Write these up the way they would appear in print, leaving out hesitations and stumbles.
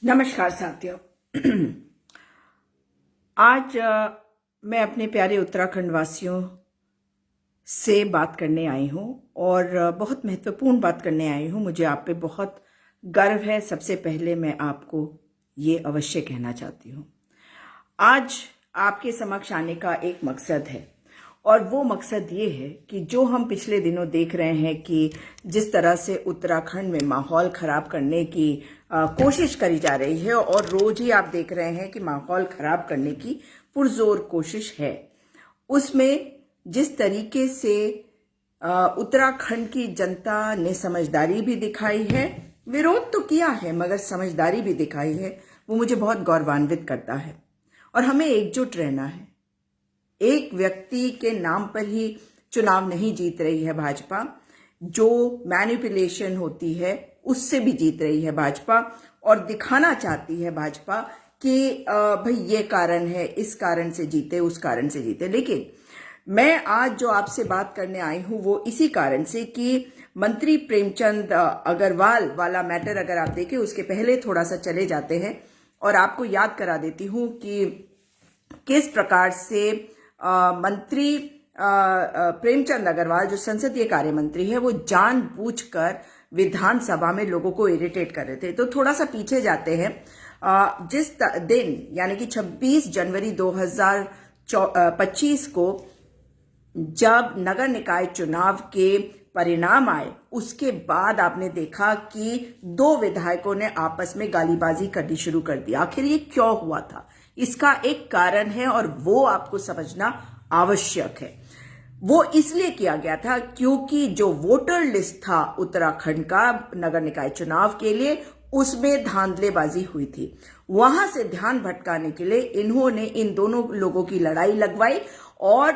नमस्कार साथियों। आज मैं अपने प्यारे उत्तराखंड वासियों से बात करने आई हूँ और बहुत महत्वपूर्ण बात करने आई हूँ। मुझे आप पे बहुत गर्व है। सबसे पहले मैं आपको ये अवश्य कहना चाहती हूँ, आज आपके समक्ष आने का एक मकसद है और वो मकसद ये है कि जो हम पिछले दिनों देख रहे हैं कि जिस तरह से उत्तराखंड में माहौल खराब करने की कोशिश करी जा रही है और रोज ही आप देख रहे हैं कि माहौल खराब करने की पुरजोर कोशिश है, उसमें जिस तरीके से उत्तराखंड की जनता ने समझदारी भी दिखाई है, विरोध तो किया है मगर समझदारी भी दिखाई है, वो मुझे बहुत गौरवान्वित करता है। और हमें एकजुट रहना है। एक व्यक्ति के नाम पर ही चुनाव नहीं जीत रही है भाजपा, जो मैनिपुलेशन होती है उससे भी जीत रही है भाजपा और दिखाना चाहती है भाजपा कि भाई ये कारण है, इस कारण से जीते, उस कारण से जीते। लेकिन मैं आज जो आपसे बात करने आई हूं वो इसी कारण से कि मंत्री प्रेमचंद अग्रवाल वाला मैटर अगर आप देखें, उसके पहले थोड़ा सा चले जाते हैं और आपको याद करा देती हूं कि किस प्रकार से मंत्री प्रेमचंद अग्रवाल जो संसदीय कार्य मंत्री है वो जानबूझकर विधानसभा में लोगों को इरिटेट कर रहे थे। तो थोड़ा सा पीछे जाते हैं। जिस दिन यानी कि 26 जनवरी 2025 को जब नगर निकाय चुनाव के परिणाम आए, उसके बाद आपने देखा कि दो विधायकों ने आपस में गालीबाजी करनी शुरू कर दी। आखिर ये क्यों हुआ था? इसका एक कारण है और वो आपको समझना आवश्यक है। वो इसलिए किया गया था क्योंकि जो वोटर लिस्ट था उत्तराखंड का नगर निकाय चुनाव के लिए, उसमें धांधलेबाजी हुई थी। वहां से ध्यान भटकाने के लिए इन्होंने इन दोनों लोगों की लड़ाई लगवाई और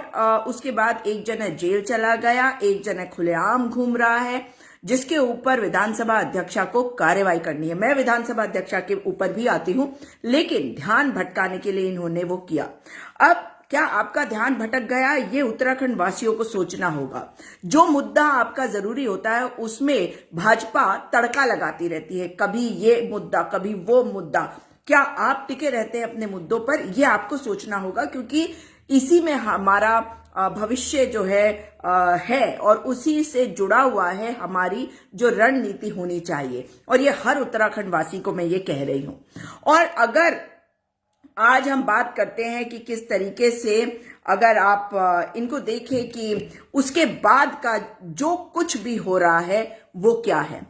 उसके बाद एक जना जेल चला गया, एक जना खुलेआम घूम रहा है, जिसके ऊपर विधानसभा अध्यक्षा को कार्रवाई करनी है। मैं विधानसभा अध्यक्षा के ऊपर भी आती हूं, लेकिन ध्यान भटकाने के लिए इन्होंने वो किया। अब क्या आपका ध्यान भटक गया? ये उत्तराखंड वासियों को सोचना होगा। जो मुद्दा आपका जरूरी होता है उसमें भाजपा तड़का लगाती रहती है, कभी ये मुद्दा कभी वो मुद्दा। क्या आप टिके रहते हैं अपने मुद्दों पर? ये आपको सोचना होगा, क्योंकि इसी में हमारा भविष्य जो है और उसी से जुड़ा हुआ है हमारी जो रणनीति होनी चाहिए। और ये हर उत्तराखंड वासी को मैं ये कह रही हूं। और अगर आज हम बात करते हैं कि किस तरीके से अगर आप इनको देखें कि उसके बाद का जो कुछ भी हो रहा है वो क्या है,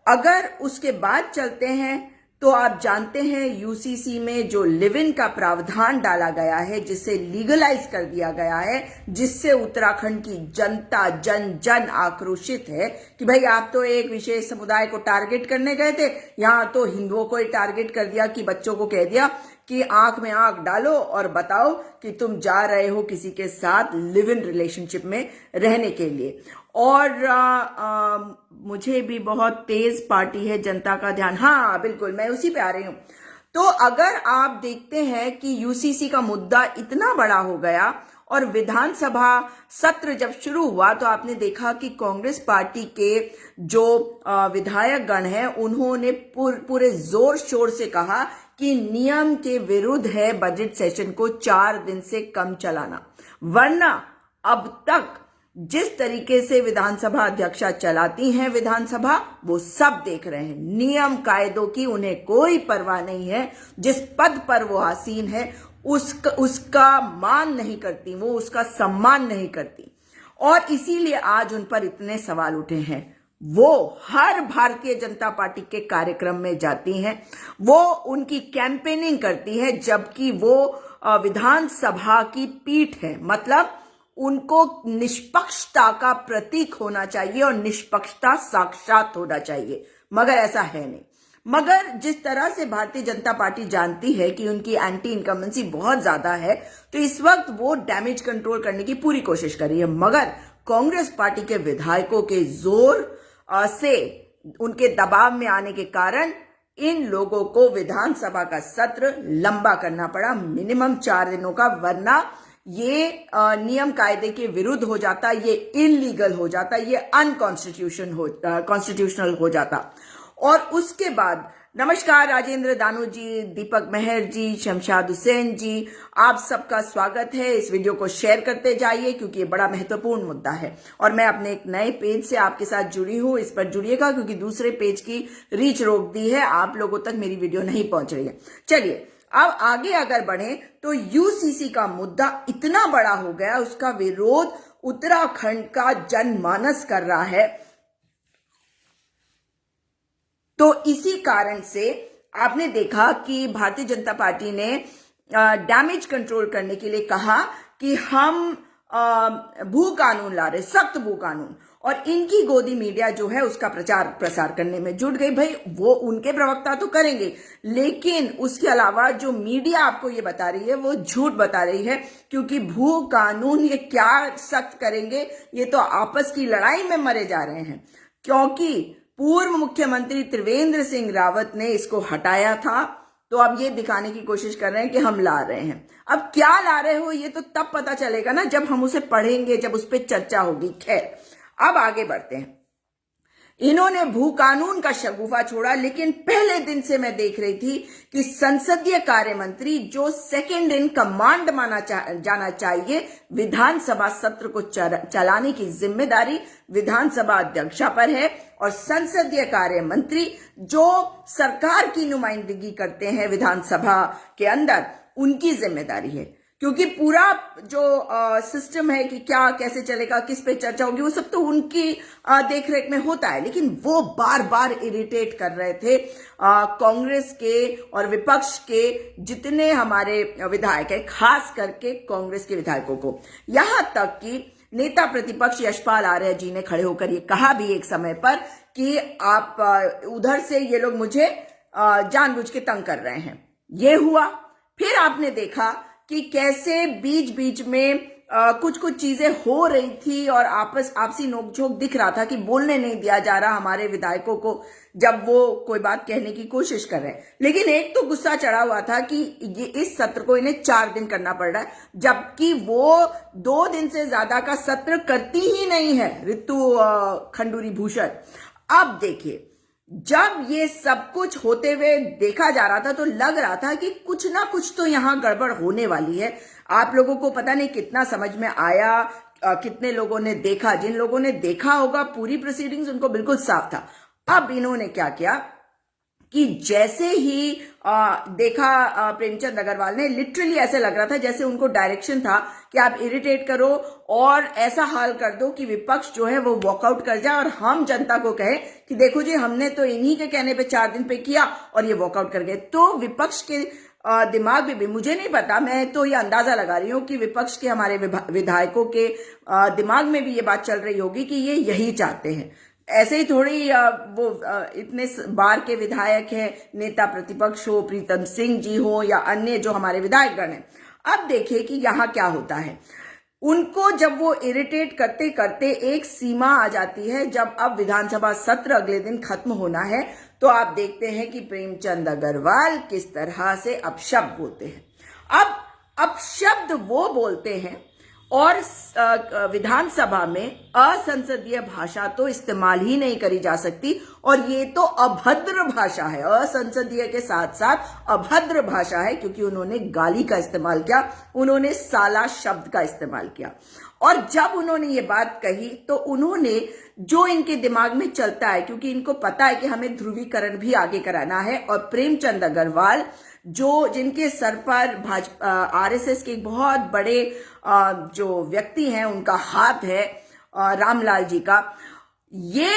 अगर उसके बाद चलते हैं तो आप जानते हैं यूसीसी में जो लिव इन का प्रावधान डाला गया है, जिसे लीगलाइज कर दिया गया है, जिससे उत्तराखंड की जनता जन आक्रोशित है कि भाई आप तो एक विशेष समुदाय को टारगेट करने गए थे, यहां तो हिंदुओं को ही टारगेट कर दिया कि बच्चों को कह दिया कि आंख में आंख डालो और बताओ कि तुम जा रहे हो किसी के साथ लिव इन रिलेशनशिप में रहने के लिए। और मुझे भी बहुत तेज पार्टी है जनता का ध्यान, हाँ बिल्कुल मैं उसी पे आ रही हूं। तो अगर आप देखते हैं कि यूसीसी का मुद्दा इतना बड़ा हो गया और विधानसभा सत्र जब शुरू हुआ तो आपने देखा कि कांग्रेस पार्टी के जो विधायक गण हैं उन्होंने पूरे जोर शोर से कहा कि नियम के विरुद्ध है बजट सेशन को 4 दिन से कम चलाना, वरना अब तक जिस तरीके से विधानसभा अध्यक्षा चलाती हैं विधानसभा, वो सब देख रहे हैं। नियम कायदों की उन्हें कोई परवाह नहीं है। जिस पद पर वो आसीन है उसका मान नहीं करती, वो उसका सम्मान नहीं करती और इसीलिए आज उन पर इतने सवाल उठे हैं। वो हर भारतीय जनता पार्टी के कार्यक्रम में जाती हैं, वो उनकी कैंपेनिंग करती है, जबकि वो विधानसभा की पीठ है। मतलब उनको निष्पक्षता का प्रतीक होना चाहिए और निष्पक्षता साक्षात होना चाहिए, मगर ऐसा है नहीं। मगर जिस तरह से भारतीय जनता पार्टी जानती है कि उनकी एंटी इनकम्बेंसी बहुत ज्यादा है, तो इस वक्त वो डैमेज कंट्रोल करने की पूरी कोशिश कर रही है। मगर कांग्रेस पार्टी के विधायकों के जोर से, उनके दबाव में आने के कारण इन लोगों को विधानसभा का सत्र लंबा करना पड़ा, मिनिमम 4 दिनों का, वरना ये नियम कायदे के विरुद्ध हो जाता, ये इनलीगल हो जाता, ये अनकॉन्स्टिट्यूशनल हो जाता। और उसके बाद नमस्कार राजेंद्र दानू जी, दीपक मेहर जी, शमशाद हुसैन जी, आप सबका स्वागत है। इस वीडियो को शेयर करते जाइए क्योंकि ये बड़ा महत्वपूर्ण मुद्दा है और मैं अपने एक नए पेज से आपके साथ जुड़ी हूं। इस पर जुड़िएगा क्योंकि दूसरे पेज की रीच रोक दी है, आप लोगों तक मेरी वीडियो नहीं पहुंच रही है। चलिए अब आगे अगर बढ़े तो यूसीसी का मुद्दा इतना बड़ा हो गया, उसका विरोध उत्तराखंड का जनमानस कर रहा है। तो इसी कारण से आपने देखा कि भारतीय जनता पार्टी ने डैमेज कंट्रोल करने के लिए कहा कि हम भू कानून ला रहे, सख्त भू कानून, और इनकी गोदी मीडिया जो है उसका प्रचार प्रसार करने में जुट गई। भाई वो उनके प्रवक्ता तो करेंगे, लेकिन उसके अलावा जो मीडिया आपको ये बता रही है वो झूठ बता रही है, क्योंकि भू कानून ये क्या सख्त करेंगे, ये तो आपस की लड़ाई में मरे जा रहे हैं। क्योंकि पूर्व मुख्यमंत्री त्रिवेंद्र सिंह रावत ने इसको हटाया था, तो अब ये दिखाने की कोशिश कर रहे हैं कि हम ला रहे हैं। अब क्या ला रहे हो ये तो तब पता चलेगा ना जब हम उसे पढ़ेंगे, जब उस पर चर्चा होगी। खैर अब आगे बढ़ते हैं। इन्होंने भू कानून का शगुफा छोड़ा, लेकिन पहले दिन से मैं देख रही थी कि संसदीय कार्य मंत्री, जो सेकंड इन कमांड माना जाना चाहिए, विधानसभा सत्र को चलाने की जिम्मेदारी विधानसभा अध्यक्षा पर है, और संसदीय कार्य मंत्री जो सरकार की नुमाइंदगी करते हैं विधानसभा के अंदर, उनकी जिम्मेदारी है। क्योंकि पूरा जो सिस्टम है कि क्या कैसे चलेगा, किस पे चर्चा होगी, वो सब तो उनकी देखरेख में होता है। लेकिन वो बार बार इरिटेट कर रहे थे कांग्रेस के और विपक्ष के जितने हमारे विधायक है, खास करके कांग्रेस के विधायकों को। यहां तक कि नेता प्रतिपक्ष यशपाल आर्य जी ने खड़े होकर ये कहा भी एक समय पर कि आप उधर से ये लोग मुझे जानबूझ के तंग कर रहे हैं। ये हुआ। फिर आपने देखा कि कैसे बीच बीच में कुछ कुछ चीजें हो रही थी और आपसी नोकझोंक दिख रहा था कि बोलने नहीं दिया जा रहा हमारे विधायकों को जब वो कोई बात कहने की कोशिश कर रहे हैं। लेकिन एक तो गुस्सा चढ़ा हुआ था कि ये इस सत्र को इन्हें 4 दिन करना पड़ रहा है, जबकि वो 2 दिन से ज्यादा का सत्र करती ही नहीं है ऋतु खंडूरी भूषण। अब देखिए, जब ये सब कुछ होते हुए देखा जा रहा था तो लग रहा था कि कुछ ना कुछ तो यहां गड़बड़ होने वाली है। आप लोगों को पता नहीं कितना समझ में आया, कितने लोगों ने देखा। जिन लोगों ने देखा होगा पूरी प्रोसीडिंग्स, उनको बिल्कुल साफ था। अब इन्होंने क्या किया कि जैसे ही देखा प्रेमचंद अग्रवाल ने, लिटरली ऐसे लग रहा था जैसे उनको डायरेक्शन था कि आप इरिटेट करो और ऐसा हाल कर दो कि विपक्ष जो है वो वॉकआउट कर जाए और हम जनता को कहे कि देखो जी, हमने तो इन्हीं के कहने पे 4 दिन पे किया और ये वॉकआउट कर गए। तो विपक्ष के दिमाग में भी, मुझे नहीं पता, मैं तो ये अंदाजा लगा रही हूं कि विपक्ष के हमारे विधायकों के दिमाग में भी ये बात चल रही होगी कि ये यही चाहते हैं। ऐसे ही थोड़ी वो इतने बार के विधायक हैं, नेता प्रतिपक्ष हो, प्रीतम सिंह जी हो या अन्य जो हमारे विधायकगण हैं। अब देखिए कि यहाँ क्या होता है। उनको जब वो इरिटेट करते करते एक सीमा आ जाती है, जब अब विधानसभा सत्र अगले दिन खत्म होना है, तो आप देखते हैं कि प्रेमचंद अग्रवाल किस तरह से अपशब्द बोलते हैं। अब अपशब्द वो बोलते हैं और विधानसभा में असंसदीय भाषा तो इस्तेमाल ही नहीं करी जा सकती, और ये तो अभद्र भाषा है। असंसदीय के साथ साथ अभद्र भाषा है, क्योंकि उन्होंने गाली का इस्तेमाल किया, उन्होंने साला शब्द का इस्तेमाल किया। और जब उन्होंने ये बात कही तो उन्होंने जो इनके दिमाग में चलता है, क्योंकि इनको पता है कि हमें ध्रुवीकरण भी आगे कराना है, और प्रेमचंद अग्रवाल जो जिनके सर पर भाजपा आरएसएस के एक बहुत बड़े जो व्यक्ति हैं, उनका हाथ है रामलाल जी का, ये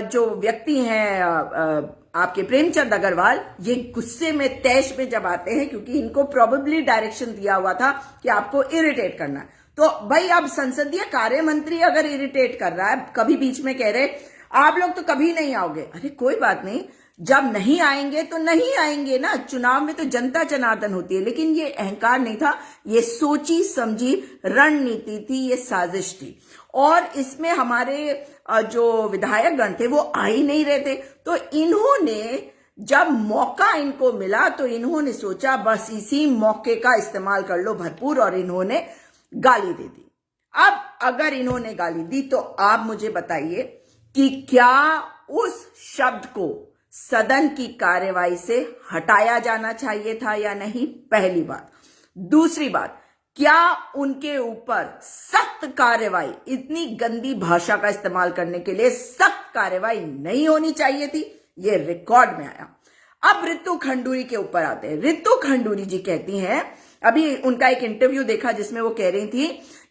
जो व्यक्ति हैं आपके प्रेमचंद अग्रवाल, ये गुस्से में तैश में जब आते हैं, क्योंकि इनको प्रोबेबली डायरेक्शन दिया हुआ था कि आपको इरिटेट करना है। तो भाई अब संसदीय कार्य मंत्री अगर इरिटेट कर रहा है, कभी बीच में कह रहे आप लोग तो कभी नहीं आओगे, अरे कोई बात नहीं, जब नहीं आएंगे तो नहीं आएंगे ना। चुनाव में तो जनता जनार्दन होती है। लेकिन ये अहंकार नहीं था, ये सोची समझी रणनीति थी, ये साजिश थी। और इसमें हमारे जो विधायकगण थे वो आ ही नहीं रहे थे। तो इन्होंने जब मौका इनको मिला तो इन्होंने सोचा बस इसी मौके का इस्तेमाल कर लो भरपूर, और इन्होंने गाली दे दी। अब अगर इन्होंने गाली दी तो आप मुझे बताइए कि क्या उस शब्द को सदन की कार्यवाही से हटाया जाना चाहिए था या नहीं, पहली बात। दूसरी बात, क्या उनके ऊपर सख्त कार्रवाई, इतनी गंदी भाषा का इस्तेमाल करने के लिए सख्त कार्रवाई नहीं होनी चाहिए थी? ये रिकॉर्ड में आया। अब रितु खंडूरी के ऊपर आते हैं। रितु खंडूरी जी कहती हैं, अभी उनका एक इंटरव्यू देखा जिसमें वो कह रही थी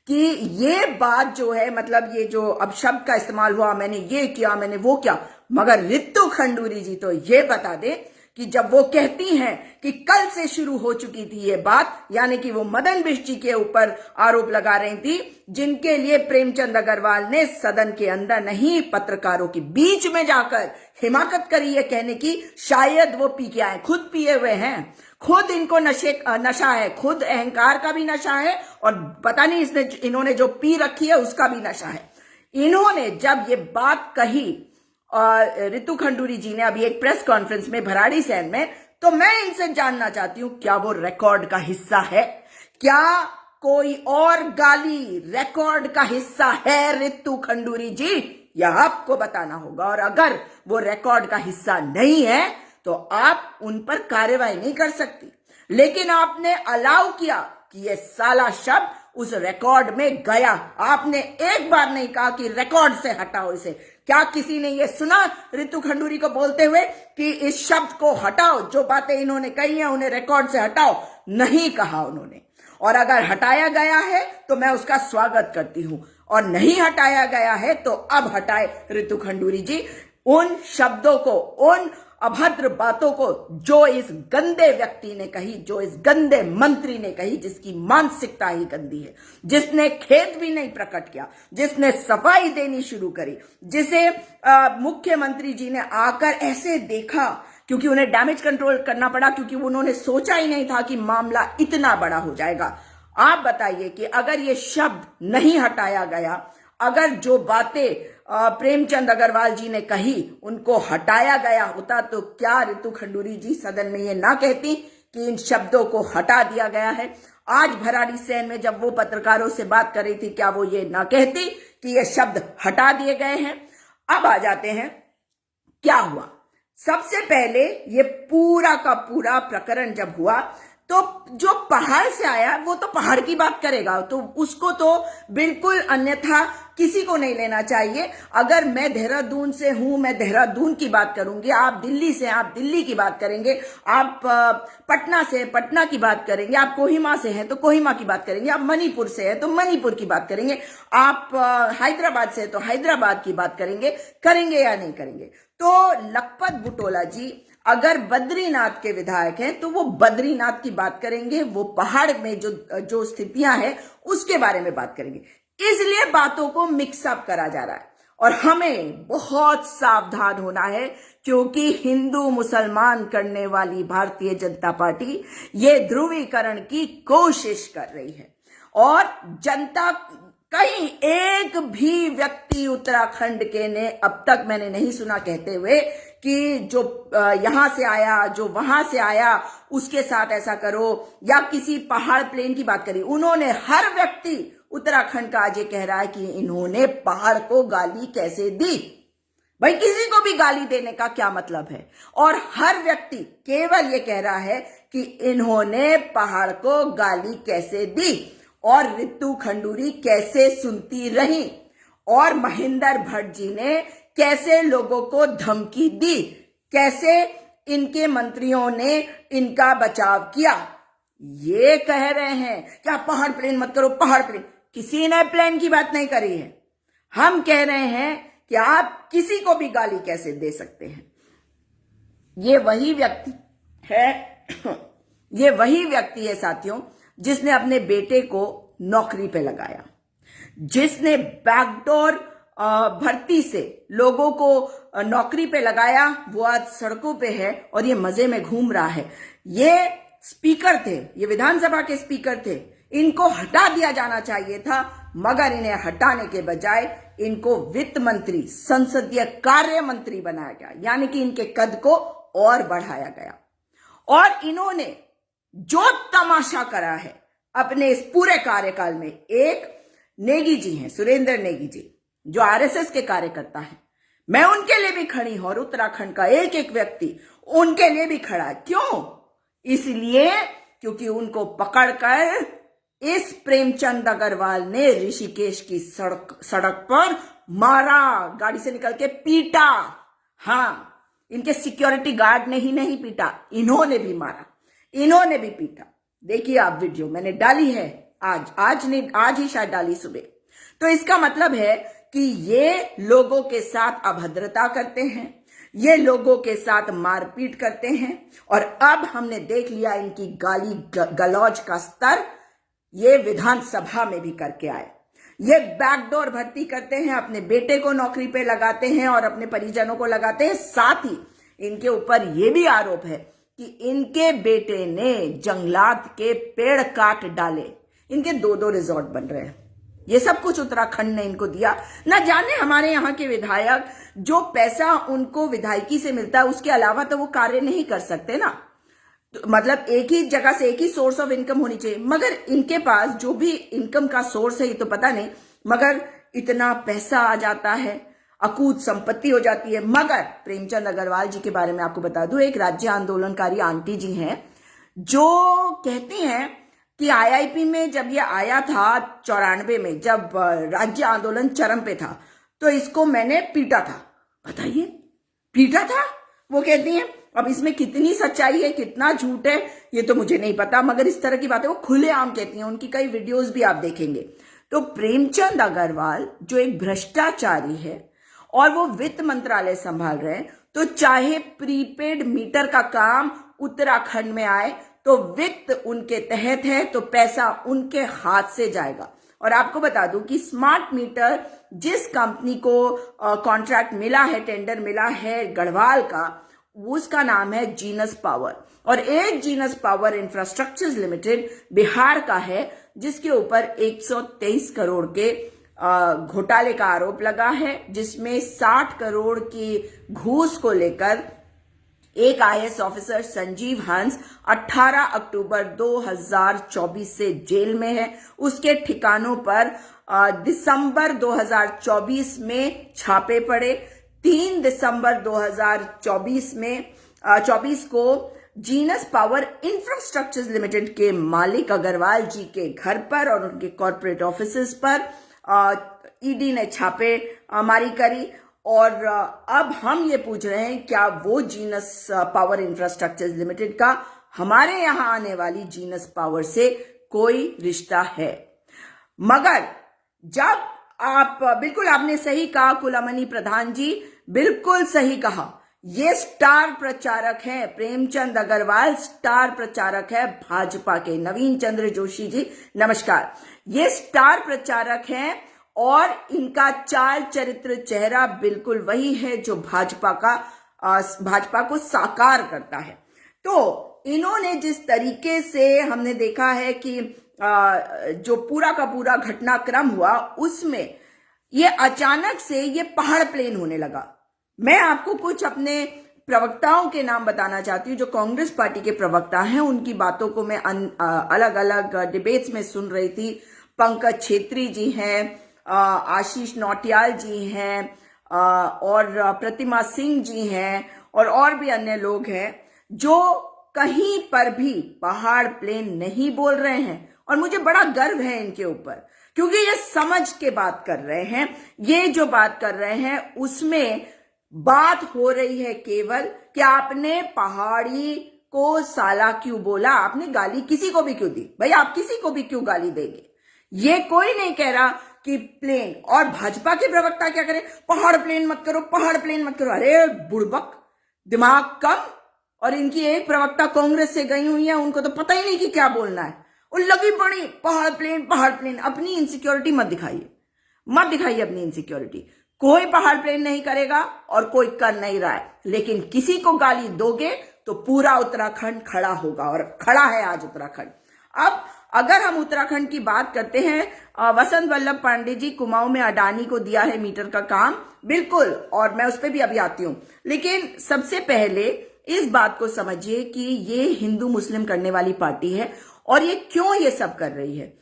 कि ये बात जो है, मतलब ये जो अब शब्द का इस्तेमाल हुआ, मैंने ये किया, मैंने वो किया, मगर रितु खंडूरी जी तो ये बता दे कि जब वो कहती हैं कि कल से शुरू हो चुकी थी ये बात, यानी कि वो मदन बिष्ट जी के ऊपर आरोप लगा रही थी, जिनके लिए प्रेमचंद अग्रवाल ने सदन के अंदर नहीं, पत्रकारों के बीच में जाकर हिमाकत करी है कहने की शायद वो पी के आए, खुद पिए हुए हैं, खुद इनको नशा है, खुद अहंकार का भी नशा है और पता नहीं इन्होंने जो पी रखी है उसका भी नशा है। इन्होंने जब ये बात कही और रितु खंडूरी जी ने अभी एक प्रेस कॉन्फ्रेंस में भराड़ीसैंण में, तो मैं इनसे जानना चाहती हूं क्या वो रिकॉर्ड का हिस्सा है? क्या कोई और गाली रिकॉर्ड का हिस्सा है रितु खंडूरी जी? यह आपको बताना होगा, और अगर वो रिकॉर्ड का हिस्सा नहीं है तो आप उन पर कार्रवाई नहीं कर सकती। लेकिन आपने अलाउ किया कि ये साला शब्द उस रिकॉर्ड में गया। आपने एक बार नहीं कहा कि रिकॉर्ड से हटाओ इसे। क्या किसी ने ये सुना रितु खंडूरी को बोलते हुए कि इस शब्द को हटाओ, जो बातें इन्होंने कही हैं उन्हें रिकॉर्ड से हटाओ? नहीं कहा उन्होंने। और अगर हटाया गया है तो मैं उसका स्वागत करती हूं, और नहीं हटाया गया है तो अब हटाए रितु खंडूरी जी उन शब्दों को, उन अभद्र बातों को जो इस गंदे व्यक्ति ने कही, जो इस गंदे मंत्री ने कही, जिसकी मानसिकता ही गंदी है, जिसने खेद भी नहीं प्रकट किया, जिसने सफाई देनी शुरू करी, जिसे मुख्यमंत्री जी ने आकर ऐसे देखा, क्योंकि उन्हें डैमेज कंट्रोल करना पड़ा, क्योंकि उन्होंने सोचा ही नहीं था कि मामला इतना बड़ा हो जाएगा। आप बताइए कि अगर ये शब्द नहीं हटाया गया, अगर जो बातें प्रेमचंद अग्रवाल जी ने कही उनको हटाया गया होता, तो क्या रितु खंडूरी जी सदन में ये ना कहती कि इन शब्दों को हटा दिया गया है? आज भराड़ीसैंण में जब वो पत्रकारों से बात कर रही थी, क्या वो ये ना कहती कि ये शब्द हटा दिए गए हैं? अब आ जाते हैं क्या हुआ। सबसे पहले ये पूरा का पूरा प्रकरण जब हुआ तो जो पहाड़ से आया वो तो पहाड़ की बात करेगा, तो उसको तो बिल्कुल अन्यथा किसी को नहीं लेना चाहिए। अगर मैं देहरादून से हूं, मैं देहरादून की बात करूंगी, आप दिल्ली से आप दिल्ली की बात करेंगे, आप पटना से पटना की बात करेंगे, आप कोहिमा से हैं तो कोहिमा की बात करेंगे, आप मणिपुर से हैं तो मणिपुर की बात करेंगे, आप हैदराबाद से हैं तो हैदराबाद की बात करेंगे या नहीं करेंगे? तो लखपत बुटोला जी अगर बद्रीनाथ के विधायक हैं तो वो बद्रीनाथ की बात करेंगे, वो पहाड़ में जो स्थितियां हैं उसके बारे में बात करेंगे। इसलिए बातों को मिक्सअप करा जा रहा है और हमें बहुत सावधान होना है, क्योंकि हिंदू मुसलमान करने वाली भारतीय जनता पार्टी ये ध्रुवीकरण की कोशिश कर रही है। और जनता, कहीं एक भी व्यक्ति उत्तराखंड के ने अब तक मैंने नहीं सुना कहते हुए कि जो यहां से आया, जो वहां से आया उसके साथ ऐसा करो, या किसी पहाड़ प्लेन की बात करी। उन्होंने, हर व्यक्ति उत्तराखंड का आज ये कह रहा है कि इन्होंने पहाड़ को गाली कैसे दी। भाई किसी को भी गाली देने का क्या मतलब है? और हर व्यक्ति केवल ये कह रहा है कि इन्होंने पहाड़ को गाली कैसे दी और रितु खंडूरी कैसे सुनती रही, और महेंद्र भट्ट जी ने कैसे लोगों को धमकी दी, कैसे इनके मंत्रियों ने इनका बचाव किया। ये कह रहे हैं कि आप पहाड़ प्लेन मत करो, पहाड़ प्लेन। किसी ने प्लेन की बात नहीं करी है। हम कह रहे हैं कि आप किसी को भी गाली कैसे दे सकते हैं। ये वही व्यक्ति है साथियों जिसने अपने बेटे को नौकरी पे लगाया, जिसने बैकडोर भर्ती से लोगों को नौकरी पे लगाया। वो आज सड़कों पे है और ये मजे में घूम रहा है। ये स्पीकर थे, ये विधानसभा के स्पीकर थे, इनको हटा दिया जाना चाहिए था, मगर इन्हें हटाने के बजाय इनको वित्त मंत्री, संसदीय कार्य मंत्री बनाया गया, यानी कि इनके कद को और बढ़ाया गया। और इन्होंने जो तमाशा करा है अपने इस पूरे कार्यकाल में, एक नेगी जी हैं, सुरेंद्र नेगी जी, जो आरएसएस के कार्यकर्ता हैं, मैं उनके लिए भी खड़ी हूं और उत्तराखंड का एक एक व्यक्ति उनके लिए भी खड़ा है। क्यों? इसलिए क्योंकि उनको पकड़कर इस प्रेमचंद अग्रवाल ने ऋषिकेश की सड़क पर मारा, गाड़ी से निकल के पीटा। हाँ, इनके सिक्योरिटी गार्ड ने ही नहीं पीटा, इन्होंने भी मारा, इन्होंने भी पीटा। देखिए आप, वीडियो मैंने डाली है आज ही शायद डाली सुबह। तो इसका मतलब है कि ये लोगों के साथ अभद्रता करते हैं, ये लोगों के साथ मारपीट करते हैं, और अब हमने देख लिया इनकी गाली गलौज का स्तर ये विधानसभा में भी करके आए। ये बैकडोर भर्ती करते हैं, अपने बेटे को नौकरी पे लगाते हैं और अपने परिजनों को लगाते हैं। साथ ही इनके ऊपर यह भी आरोप है कि इनके बेटे ने जंगलात के पेड़ काट डाले। इनके 2-2 रिजॉर्ट बन रहे हैं। ये सब कुछ उत्तराखंड ने इनको दिया। ना जाने हमारे यहाँ के विधायक जो पैसा उनको विधायकी से मिलता है उसके अलावा तो वो कार्य नहीं कर सकते ना। तो मतलब एक ही जगह से एक ही सोर्स ऑफ इनकम होनी चाहिए, मगर इनके पास जो भी इनकम का सोर्स है ये तो पता नहीं, मगर इतना पैसा आ जाता है, अकूत संपत्ति हो जाती है। मगर प्रेमचंद अग्रवाल जी के बारे में आपको बता दूं, एक राज्य आंदोलनकारी आंटी जी हैं जो कहती हैं कि आईआईपी में जब ये आया था 94 में, जब राज्य आंदोलन चरम पे था, तो इसको मैंने पीटा था। बताइए, पीटा था वो कहती हैं। अब इसमें कितनी सच्चाई है, कितना झूठ है, ये तो मुझे नहीं पता, मगर इस तरह की बातें वो खुलेआम कहती हैं। उनकी कई वीडियोस भी आप देखेंगे। तो प्रेमचंद अग्रवाल जो एक भ्रष्टाचारी है और वो वित्त मंत्रालय संभाल रहे हैं, तो चाहे प्रीपेड मीटर का काम उत्तराखंड में आए तो वित्त उनके तहत है, तो पैसा उनके हाथ से जाएगा। और आपको बता दूं कि स्मार्ट मीटर जिस कंपनी को कॉन्ट्रैक्ट मिला है, टेंडर मिला है गढ़वाल का, उसका नाम है जीनस पावर। और एक genus power infrastructures limited Bihar का है, जिसके ऊपर 123 करोड़ के घोटाले का आरोप लगा है, जिसमें 60 करोड़ की घूस को लेकर एक आईएएस ऑफिसर संजीव हंस 18 अक्टूबर 2024 से जेल में है। उसके ठिकानों पर दिसंबर 2024 में छापे पड़े। 3 दिसंबर 2024 को जीनस पावर इंफ्रास्ट्रक्चर्स लिमिटेड के मालिक अग्रवाल जी के घर पर और उनके कॉर्पोरेट ऑफिसेज पर ईडी ने छापे मारी करी। और अब हम ये पूछ रहे हैं, क्या वो जीनस पावर इंफ्रास्ट्रक्चर्स लिमिटेड का हमारे यहां आने वाली जीनस पावर से कोई रिश्ता है? मगर जब आप, बिल्कुल आपने सही कहा कुलामणि प्रधान जी, बिल्कुल सही कहा, ये स्टार प्रचारक हैं। प्रेमचंद अग्रवाल स्टार प्रचारक है भाजपा के। नवीन चंद्र जोशी जी नमस्कार। ये स्टार प्रचारक हैं और इनका चाल चरित्र चेहरा बिल्कुल वही है जो भाजपा को साकार करता है। तो इन्होंने जिस तरीके से हमने देखा है कि जो पूरा का पूरा घटनाक्रम हुआ, उसमें ये अचानक से ये पहाड़ प्लेन होने लगा। मैं आपको कुछ अपने प्रवक्ताओं के नाम बताना चाहती हूँ जो कांग्रेस पार्टी के प्रवक्ता हैं। उनकी बातों को मैं अलग अलग डिबेट्स में सुन रही थी। पंकज छेत्री जी हैं, आशीष नौटियाल जी हैं, और प्रतिमा सिंह जी हैं, और भी अन्य लोग हैं जो कहीं पर भी पहाड़ प्लेन नहीं बोल रहे हैं। और मुझे बड़ा गर्व है इनके ऊपर, क्योंकि ये समझ के बात कर रहे हैं। ये जो बात कर रहे हैं उसमें बात हो रही है केवल कि आपने पहाड़ी को साला क्यों बोला, आपने गाली किसी को भी क्यों दी। भाई, आप किसी को भी क्यों गाली देंगे? ये कोई नहीं कह रहा कि प्लेन। और भाजपा के प्रवक्ता क्या करें, पहाड़ प्लेन मत करो, पहाड़ प्लेन मत करो। अरे बुड़बक, दिमाग कम। और इनकी एक प्रवक्ता कांग्रेस से गई हुई है, उनको तो पता ही नहीं कि क्या बोलना है, वो लगी पड़ी पहाड़ प्लेन पहाड़ प्लेन। अपनी इनसिक्योरिटी मत दिखाइए अपनी इनसिक्योरिटी। कोई पहाड़ प्लेन नहीं करेगा और कोई कर नहीं रहा है, लेकिन किसी को गाली दोगे तो पूरा उत्तराखंड खड़ा होगा, और खड़ा है आज उत्तराखंड। अब अगर हम उत्तराखंड की बात करते हैं, वसंत वल्लभ पांडे जी कुमाऊं में अडानी को दिया है मीटर का काम, बिल्कुल, और मैं उस पर भी अभी आती हूं। लेकिन सबसे पहले इस बात को समझिए कि ये हिंदू मुस्लिम करने वाली पार्टी है, और ये क्यों ये सब कर रही है।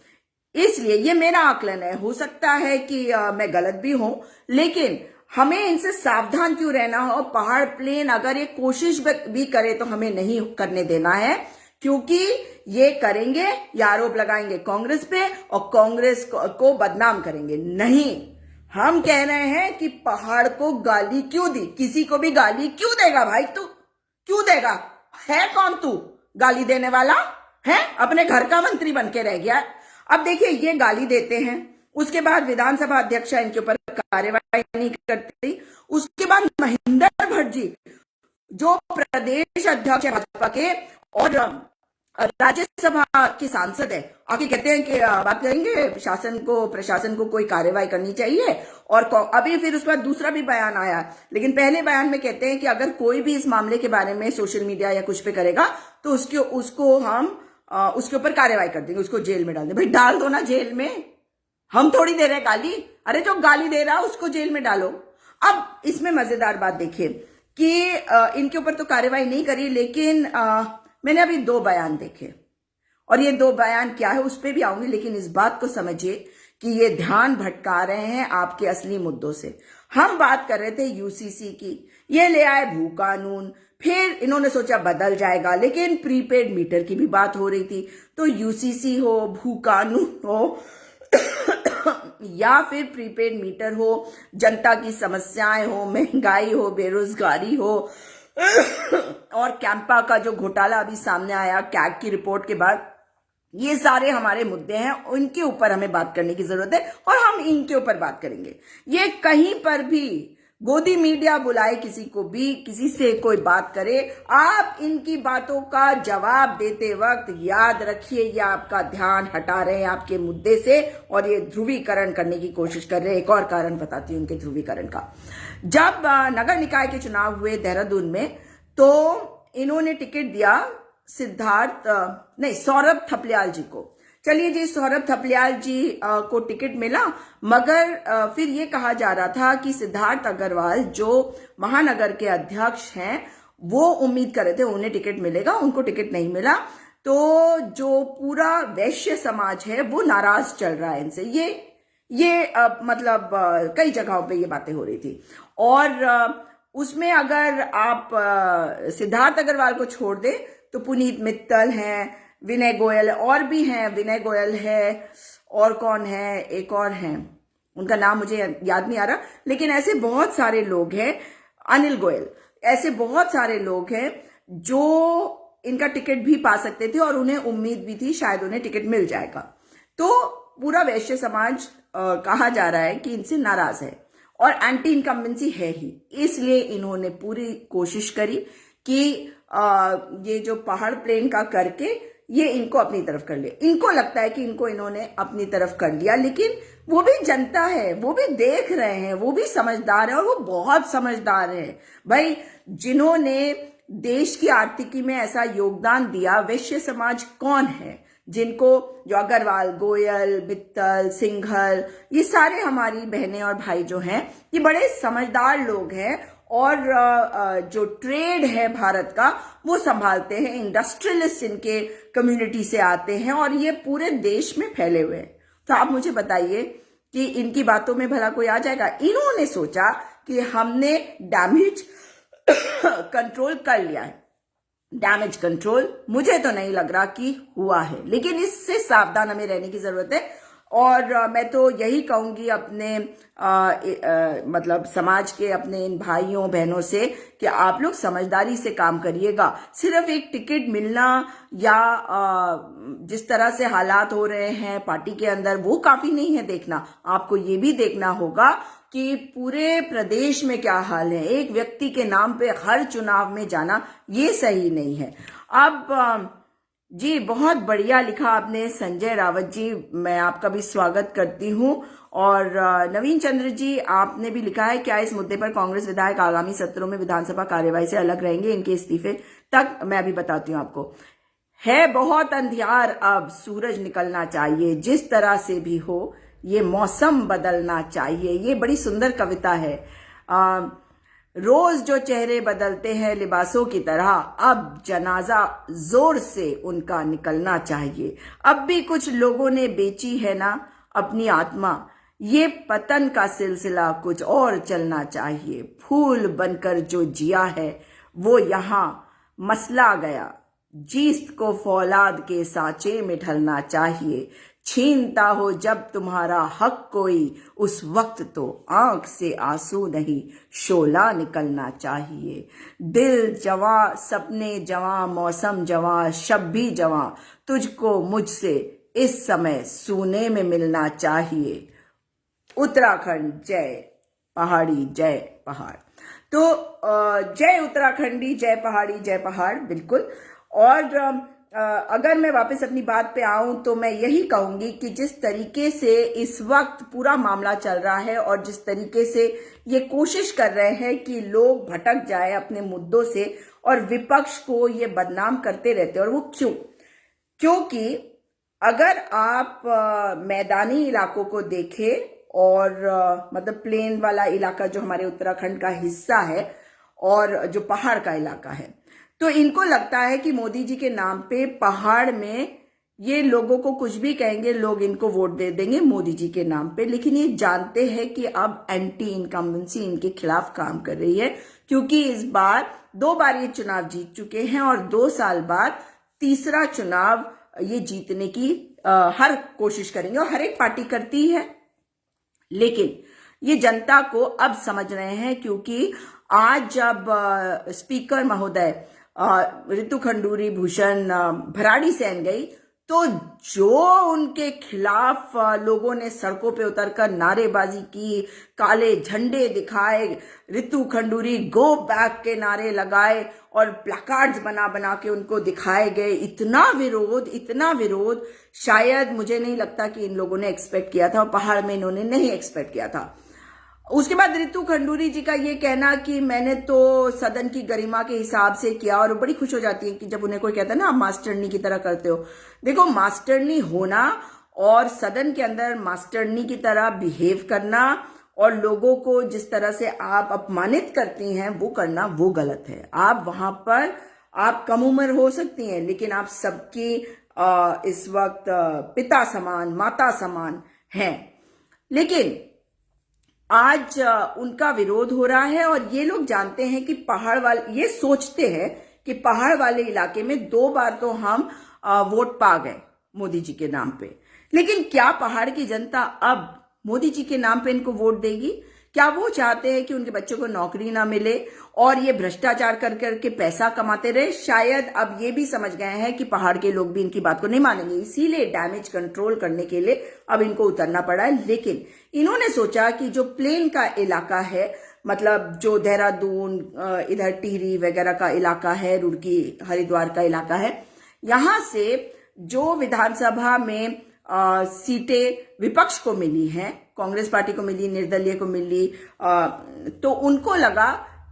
इसलिए ये मेरा आकलन है, हो सकता है कि मैं गलत भी हूं, लेकिन हमें इनसे सावधान क्यों रहना हो। पहाड़ प्लेन अगर ये कोशिश भी करे तो हमें नहीं करने देना है, क्योंकि ये करेंगे, ये आरोप लगाएंगे कांग्रेस पे और कांग्रेस को बदनाम करेंगे। नहीं, हम कह रहे हैं कि पहाड़ को गाली क्यों दी, किसी को भी गाली क्यों देगा भाई, तू क्यों देगा, है कौन तू गाली देने वाला है, अपने घर का मंत्री बन के रह गया। अब देखिए ये गाली देते हैं, उसके बाद विधानसभा अध्यक्ष इनके ऊपर कार्यवाही नहीं करती, उसके बाद महेंद्र भट्ट जी जो प्रदेश अध्यक्ष भाजपा के और राज्यसभा के सांसद है, आके कहते हैं कि बात करेंगे प्रशासन को कोई कार्यवाही करनी चाहिए। और अभी फिर उस पर दूसरा भी बयान आया, लेकिन पहले बयान में कहते हैं कि अगर कोई भी इस मामले के बारे में सोशल मीडिया या कुछ पे करेगा तो उसको हम उसके ऊपर कार्यवाही कर देंगे, उसको जेल में डाल देंगे। भाई डाल दो ना जेल में, हम थोड़ी दे रहे गाली, अरे जो गाली दे रहा उसको जेल में डालो। अब इसमें मजेदार बात देखिए कि इनके ऊपर तो कार्यवाही नहीं करी, लेकिन मैंने अभी 2 बयान देखे और ये 2 बयान क्या है उस पर भी आऊंगी, लेकिन इस बात को समझिए कि ये ध्यान भटका रहे हैं आपके असली मुद्दों से। हम बात कर रहे थे यूसीसी की, ये ले आए भू कानून, फिर इन्होंने सोचा बदल जाएगा, लेकिन प्रीपेड मीटर की भी बात हो रही थी। तो यूसीसी हो, भू कानून हो या फिर प्रीपेड मीटर हो, जनता की समस्याएं हो, महंगाई हो, बेरोजगारी हो और कैंपा का जो घोटाला अभी सामने आया कैग की रिपोर्ट के बाद, ये सारे हमारे मुद्दे हैं, उनके ऊपर हमें बात करने की जरूरत है और हम इनके ऊपर बात करेंगे। ये कहीं पर भी गोदी मीडिया बुलाए किसी को भी, किसी से कोई बात करे, आप इनकी बातों का जवाब देते वक्त याद रखिए ये आपका ध्यान हटा रहे हैं आपके मुद्दे से और ये ध्रुवीकरण करने की कोशिश कर रहे हैं। एक और कारण बताती हूँ उनके ध्रुवीकरण का। जब नगर निकाय के चुनाव हुए देहरादून में, तो इन्होंने टिकट दिया सौरभ थपलियाल जी को। चलिए जी, सौरभ थपलियाल जी को टिकट मिला, मगर फिर ये कहा जा रहा था कि सिद्धार्थ अग्रवाल जो महानगर के अध्यक्ष हैं वो उम्मीद कर रहे थे उन्हें टिकट मिलेगा, उनको टिकट नहीं मिला। तो जो पूरा वैश्य समाज है वो नाराज चल रहा है इनसे। ये मतलब कई जगहों पे ये बातें हो रही थी और उसमें अगर आप सिद्धार्थ अग्रवाल को छोड़ दे तो पुनीत मित्तल हैं, विनय गोयल और भी हैं, विनय गोयल है और कौन है, एक और हैं, उनका नाम मुझे याद नहीं आ रहा, लेकिन ऐसे बहुत सारे लोग हैं, अनिल गोयल, ऐसे बहुत सारे लोग हैं जो इनका टिकट भी पा सकते थे और उन्हें उम्मीद भी थी शायद उन्हें टिकट मिल जाएगा। तो पूरा वैश्य समाज कहा जा रहा है कि इनसे नाराज है और एंटी इनकम्बेंसी है ही, इसलिए इन्होंने पूरी कोशिश करी कि ये जो पहाड़ प्लेन का करके ये इनको अपनी तरफ कर ले। इनको लगता है कि इन्होंने अपनी तरफ कर लिया, लेकिन वो भी जनता है, वो भी देख रहे हैं, वो भी समझदार है और वो बहुत समझदार है भाई। जिन्होंने देश की आर्थिकी में ऐसा योगदान दिया, वैश्य समाज कौन है, जिनको जो अग्रवाल, गोयल, मित्तल, सिंघल, ये सारे हमारी बहनें और भाई जो हैं, ये बड़े समझदार लोग हैं और जो ट्रेड है भारत का वो संभालते हैं, इंडस्ट्रियलिस्ट इनके कम्युनिटी से आते हैं और ये पूरे देश में फैले हुए हैं। तो आप मुझे बताइए कि इनकी बातों में भला कोई आ जाएगा? इन्होंने सोचा कि हमने डैमेज कंट्रोल कर लिया है। डैमेज कंट्रोल मुझे तो नहीं लग रहा कि हुआ है, लेकिन इससे सावधान हमें रहने की जरूरत है। और मैं तो यही कहूंगी अपने मतलब समाज के अपने इन भाइयों बहनों से कि आप लोग समझदारी से काम करिएगा। सिर्फ एक टिकट मिलना या जिस तरह से हालात हो रहे हैं पार्टी के अंदर वो काफी नहीं है देखना, आपको ये भी देखना होगा कि पूरे प्रदेश में क्या हाल है। एक व्यक्ति के नाम पे हर चुनाव में जाना ये सही नहीं है। अब जी बहुत बढ़िया लिखा आपने संजय रावत जी, मैं आपका भी स्वागत करती हूं। और नवीन चंद्र जी आपने भी लिखा है, क्या इस मुद्दे पर कांग्रेस विधायक आगामी सत्रों में विधानसभा कार्यवाही से अलग रहेंगे? इनके इस्तीफे तक मैं अभी बताती हूँ आपको। है बहुत अंधियार, अब सूरज निकलना चाहिए, जिस तरह से भी हो ये मौसम बदलना चाहिए। ये बड़ी सुंदर कविता है। रोज जो चेहरे बदलते हैं लिबासों की तरह, अब जनाजा जोर से उनका निकलना चाहिए। अब भी कुछ लोगों ने बेची है ना अपनी आत्मा, ये पतन का सिलसिला कुछ और चलना चाहिए। फूल बनकर जो जिया है वो यहाँ मसला गया। जीस्त को फौलाद के साँचे में ढलना चाहिए। छीनता हो जब तुम्हारा हक कोई, उस वक्त तो आंख से आंसू नहीं शोला निकलना चाहिए। दिल जवां, सपने जवां, मौसम जवां, शब भी जवां, तुझको मुझसे इस समय सूने में मिलना चाहिए। उत्तराखंड जय पहाड़ी जय पहाड़। तो जय उत्तराखंडी जय पहाड़ी जय पहाड़, बिल्कुल। और अगर मैं वापस अपनी बात पे आऊं तो मैं यही कहूंगी कि जिस तरीके से इस वक्त पूरा मामला चल रहा है और जिस तरीके से ये कोशिश कर रहे हैं कि लोग भटक जाए अपने मुद्दों से और विपक्ष को ये बदनाम करते रहते हैं, और वो क्योंकि अगर आप मैदानी इलाकों को देखें और मतलब प्लेन वाला इलाका जो हमारे उत्तराखंड का हिस्सा है और जो पहाड़ का इलाका है, तो इनको लगता है कि मोदी जी के नाम पे पहाड़ में ये लोगों को कुछ भी कहेंगे, लोग इनको वोट दे देंगे मोदी जी के नाम पे। लेकिन ये जानते हैं कि अब एंटी इनकम्बेंसी इनके खिलाफ काम कर रही है, क्योंकि इस बार 2 बार ये चुनाव जीत चुके हैं और 2 साल बाद तीसरा चुनाव ये जीतने की हर कोशिश करेंगे, और हर एक पार्टी करती है। लेकिन ये जनता को अब समझ रहे हैं, क्योंकि आज जब स्पीकर महोदय रितु खंडूरी भूषण भराड़ीसैन गई तो जो उनके खिलाफ लोगों ने सड़कों पे उतरकर नारेबाजी की, काले झंडे दिखाए, रितु खंडूरी गो बैक के नारे लगाए और प्लैकार्ड्स बना बना के उनको दिखाए गए। इतना विरोध शायद मुझे नहीं लगता कि इन लोगों ने एक्सपेक्ट किया था, और पहाड़ में इन्होंने नहीं एक्सपेक्ट किया था। उसके बाद रितु खंडूरी जी का ये कहना कि मैंने तो सदन की गरिमा के हिसाब से किया, और बड़ी खुश हो जाती है कि जब उन्हें कोई कहता है ना आप मास्टरनी की तरह करते हो। देखो, मास्टरनी होना और सदन के अंदर मास्टरनी की तरह बिहेव करना और लोगों को जिस तरह से आप अपमानित करती हैं वो करना, वो गलत है। आप वहां पर आप कम उम्र हो सकती हैं, लेकिन आप सबकी इस वक्त पिता समान, माता समान हैं। लेकिन आज उनका विरोध हो रहा है, और ये लोग जानते हैं कि पहाड़ वाले ये सोचते हैं कि पहाड़ वाले इलाके में 2 बार तो हम वोट पा गए मोदी जी के नाम पे। लेकिन क्या पहाड़ की जनता अब मोदी जी के नाम पे इनको वोट देगी? क्या वो चाहते हैं कि उनके बच्चों को नौकरी ना मिले और ये भ्रष्टाचार कर करके पैसा कमाते रहे? शायद अब ये भी समझ गए हैं कि पहाड़ के लोग भी इनकी बात को नहीं मानेंगे, इसीलिए डैमेज कंट्रोल करने के लिए अब इनको उतरना पड़ा है। लेकिन इन्होंने सोचा कि जो प्लेन का इलाका है, मतलब जो देहरादून, इधर टिहरी वगैरह का इलाका है, रुड़की हरिद्वार का इलाका है, यहां से जो विधानसभा में सीटें विपक्ष को मिली हैं, कांग्रेस पार्टी को मिली, निर्दलीय को मिली, तो उनको लगा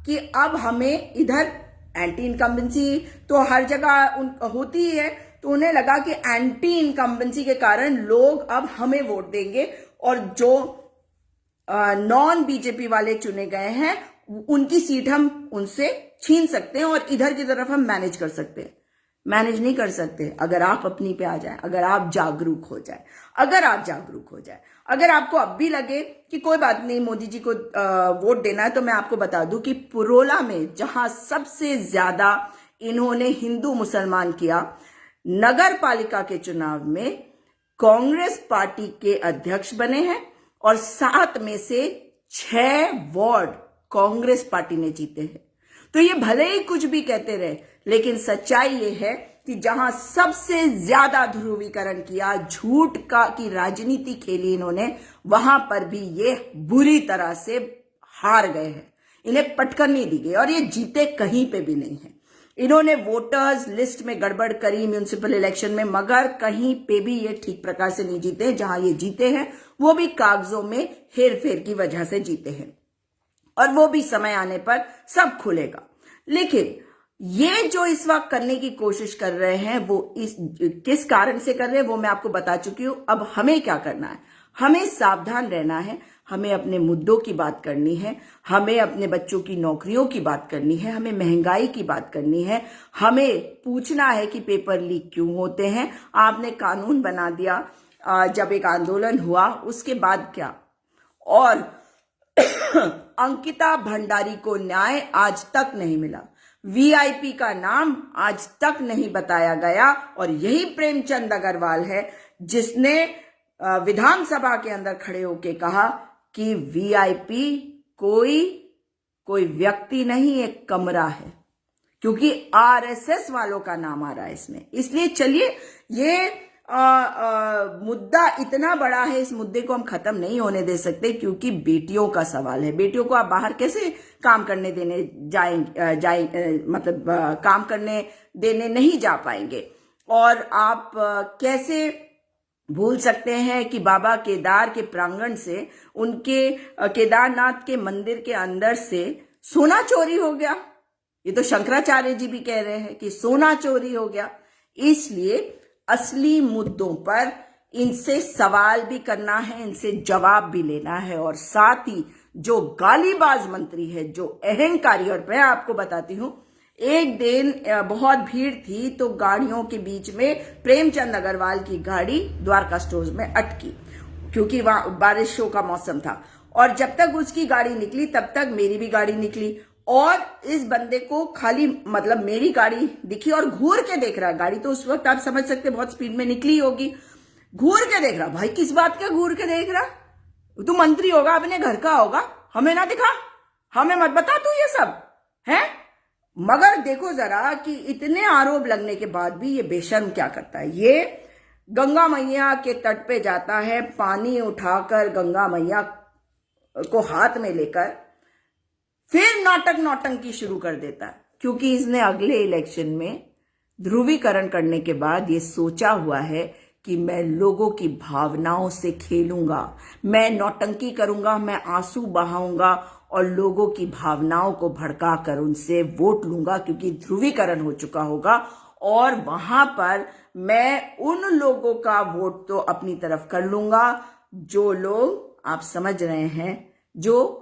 कि अब हमें इधर एंटी इनकम्बेंसी तो हर जगह होती है, तो उन्हें लगा कि एंटी इनकम्बेंसी के कारण लोग अब हमें वोट देंगे और जो नॉन बीजेपी वाले चुने गए हैं उनकी सीट हम उनसे छीन सकते हैं और इधर की तरफ हम मैनेज कर सकते हैं। मैनेज नहीं कर सकते अगर आप अपनी पे आ जाए, अगर आप जागरूक हो जाए, अगर आपको अब भी लगे कि कोई बात नहीं मोदी जी को वोट देना है, तो मैं आपको बता दूं कि पुरोला में जहां सबसे ज्यादा इन्होंने हिंदू मुसलमान किया, नगर पालिका के चुनाव में कांग्रेस पार्टी के अध्यक्ष बने हैं और 7 में से 6 वार्ड कांग्रेस पार्टी ने जीते हैं। तो ये भले ही कुछ भी कहते रहे, लेकिन सच्चाई ये है कि जहां सबसे ज्यादा ध्रुवीकरण किया, झूठ का की राजनीति खेली इन्होंने, वहां पर भी ये बुरी तरह से हार गए हैं। इन्हें पटकन नहीं दी गई और ये जीते कहीं पे भी नहीं है। इन्होंने वोटर्स लिस्ट में गड़बड़ करी म्यूनिसिपल इलेक्शन में, मगर कहीं पे भी ये ठीक प्रकार से नहीं जीते। जहां ये जीते हैं वो भी कागजों में हेर फेर की वजह से जीते हैं, और वो भी समय आने पर सब खुलेगा। लेकिन ये जो इस वक्त करने की कोशिश कर रहे हैं वो किस कारण से कर रहे हैं वो मैं आपको बता चुकी हूं। अब हमें क्या करना है? हमें सावधान रहना है, हमें अपने मुद्दों की बात करनी है, हमें अपने बच्चों की नौकरियों की बात करनी है, हमें महंगाई की बात करनी है, हमें पूछना है कि पेपर लीक क्यों होते हैं। आपने कानून बना दिया, जब एक आंदोलन हुआ उसके बाद क्या और अंकिता भंडारी को न्याय आज तक नहीं मिला। वीआईपी का नाम आज तक नहीं बताया गया और यही प्रेमचंद अग्रवाल है जिसने विधानसभा के अंदर खड़े होकर कहा कि वीआईपी कोई व्यक्ति नहीं, एक कमरा है, क्योंकि आरएसएस वालों का नाम आ रहा है इसमें। इसलिए चलिए, ये मुद्दा इतना बड़ा है, इस मुद्दे को हम खत्म नहीं होने दे सकते, क्योंकि बेटियों का सवाल है। बेटियों को आप बाहर कैसे काम करने देने मतलब काम करने देने नहीं जा पाएंगे। और आप कैसे भूल सकते हैं कि बाबा केदार के प्रांगण से, उनके केदारनाथ के मंदिर के अंदर से सोना चोरी हो गया। ये तो शंकराचार्य जी भी कह रहे हैं कि सोना चोरी हो गया। इसलिए असली मुद्दों पर इनसे सवाल भी करना है, इनसे जवाब भी लेना है। और साथ ही जो गालीबाज मंत्री है, जो अहंकारी, और मैं आपको बताती हूं, एक दिन बहुत भीड़ थी तो गाड़ियों के बीच में प्रेमचंद अग्रवाल की गाड़ी द्वारका स्टोर्स में अटकी, क्योंकि वहां बारिशों का मौसम था। और जब तक उसकी गाड़ी निकली तब तक मेरी भी गाड़ी निकली, और इस बंदे को खाली मतलब मेरी गाड़ी दिखी और घूर के देख रहा। गाड़ी तो उस वक्त आप समझ सकते बहुत स्पीड में निकली होगी। घूर के देख रहा। भाई किस बात का घूर के देख रहा? तू मंत्री होगा, अपने घर का होगा, हमें ना दिखा, हमें मत बता तू ये सब है। मगर देखो जरा कि इतने आरोप लगने के बाद भी ये बेशर्म क्या करता है। ये गंगा मैया के तट पे जाता है, पानी उठाकर गंगा मैया को हाथ में लेकर फिर नौटंकी शुरू कर देता है, क्योंकि इसने अगले इलेक्शन में ध्रुवीकरण करने के बाद ये सोचा हुआ है कि मैं लोगों की भावनाओं से खेलूंगा, मैं नौटंकी करूंगा, मैं आंसू बहाऊंगा और लोगों की भावनाओं को भड़का कर उनसे वोट लूंगा, क्योंकि ध्रुवीकरण हो चुका होगा। और वहां पर मैं उन लोगों का वोट तो अपनी तरफ कर लूंगा जो लोग आप समझ रहे हैं, जो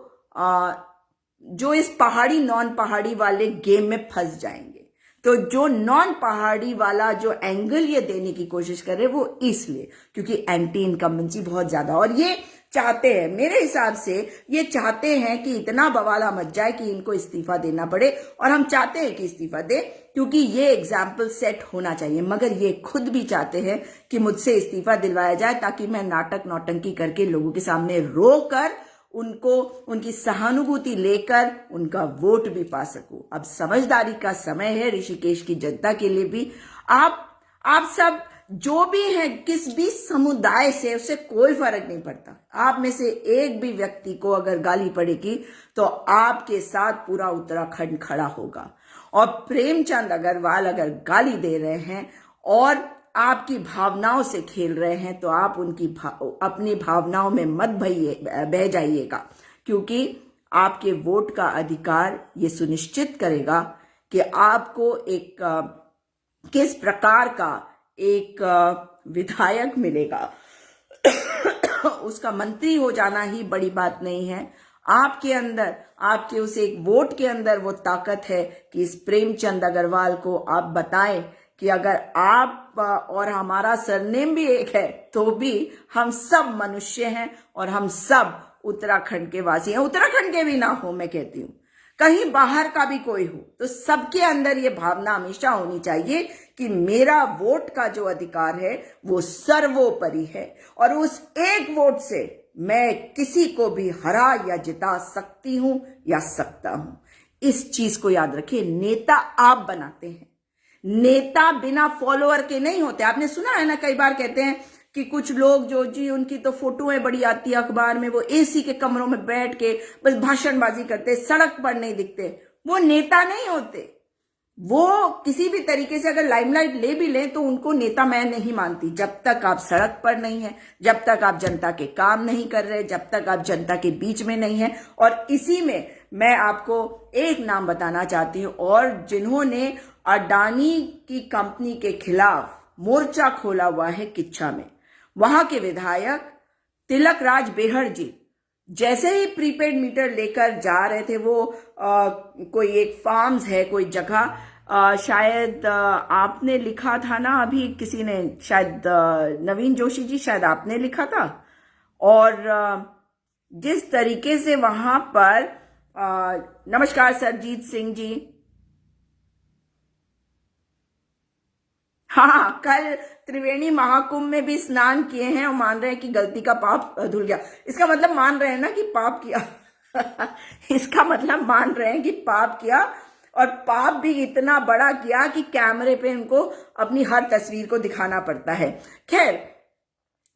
इस पहाड़ी नॉन पहाड़ी वाले गेम में फंस जाएंगे। तो जो नॉन पहाड़ी वाला जो एंगल ये देने की कोशिश कर रहे हैं, वो इसलिए क्योंकि एंटी इनकम्बेंसी बहुत ज्यादा, और ये चाहते हैं, मेरे हिसाब से ये चाहते हैं कि इतना बवाला मच जाए कि इनको इस्तीफा देना पड़े। और हम चाहते हैं कि इस्तीफा दे, क्योंकि ये एग्जाम्पल सेट होना चाहिए। मगर ये खुद भी चाहते हैं कि मुझसे इस्तीफा दिलवाया जाए, ताकि मैं नाटक नौटंकी करके लोगों के सामने रोकर उनको उनकी सहानुभूति लेकर उनका वोट भी पा सकूं। अब समझदारी का समय है ऋषिकेश की जनता के लिए भी। आप सब जो भी हैं, किस भी समुदाय से, उससे कोई फर्क नहीं पड़ता। आप में से एक भी व्यक्ति को अगर गाली पड़ेगी तो आपके साथ पूरा उत्तराखंड खड़ा होगा। और प्रेमचंद अग्रवाल अगर गाली दे रहे हैं और आपकी भावनाओं से खेल रहे हैं, तो आप उनकी अपनी भावनाओं में मत बह जाइएगा, क्योंकि आपके वोट का अधिकार ये सुनिश्चित करेगा कि आपको एक किस प्रकार का एक विधायक मिलेगा। उसका मंत्री हो जाना ही बड़ी बात नहीं है। आपके अंदर, आपके उस एक वोट के अंदर वो ताकत है कि इस प्रेमचंद अग्रवाल को आप बताएं कि अगर आप और हमारा सरनेम भी एक है तो भी हम सब मनुष्य हैं और हम सब उत्तराखंड के वासी हैं। उत्तराखंड के भी ना हो, मैं कहती हूं कहीं बाहर का भी कोई हो, तो सबके अंदर ये भावना हमेशा होनी चाहिए कि मेरा वोट का जो अधिकार है वो सर्वोपरि है, और उस एक वोट से मैं किसी को भी हरा या जिता सकती हूं या सकता हूं। इस चीज को याद रखिए। नेता आप बनाते हैं, नेता बिना फॉलोअर के नहीं होते। आपने सुना है ना, कई बार कहते हैं कि कुछ लोग जो जी उनकी तो फोटोएं बड़ी आती है अखबार में, वो एसी के कमरों में बैठ के बस भाषणबाजी करते, सड़क पर नहीं दिखते, वो नेता नहीं होते। वो किसी भी तरीके से अगर लाइमलाइट ले भी लें तो उनको नेता मैं नहीं मानती। जब तक आप सड़क पर नहीं है, जब तक आप जनता के काम नहीं कर रहे, जब तक आप जनता के बीच में नहीं है। और इसी में मैं आपको एक नाम बताना चाहती हूं, और जिन्होंने अडानी की कंपनी के खिलाफ मोर्चा खोला हुआ है किच्छा में, वहां के विधायक तिलक राज बेहड़ जी जैसे ही प्रीपेड मीटर लेकर जा रहे थे, वो कोई एक फार्म्स है, कोई जगह, शायद आपने लिखा था ना, अभी किसी ने, शायद नवीन जोशी जी, शायद आपने लिखा था, और जिस तरीके से वहां पर नमस्कार सरजीत सिंह जी। हाँ, कल त्रिवेणी महाकुंभ में भी स्नान किए हैं और मान रहे हैं कि गलती का पाप धुल गया। इसका मतलब मान रहे हैं ना कि पाप किया। इसका मतलब मान रहे हैं कि पाप किया, और पाप भी इतना बड़ा किया कि कैमरे पे इनको अपनी हर तस्वीर को दिखाना पड़ता है। खैर,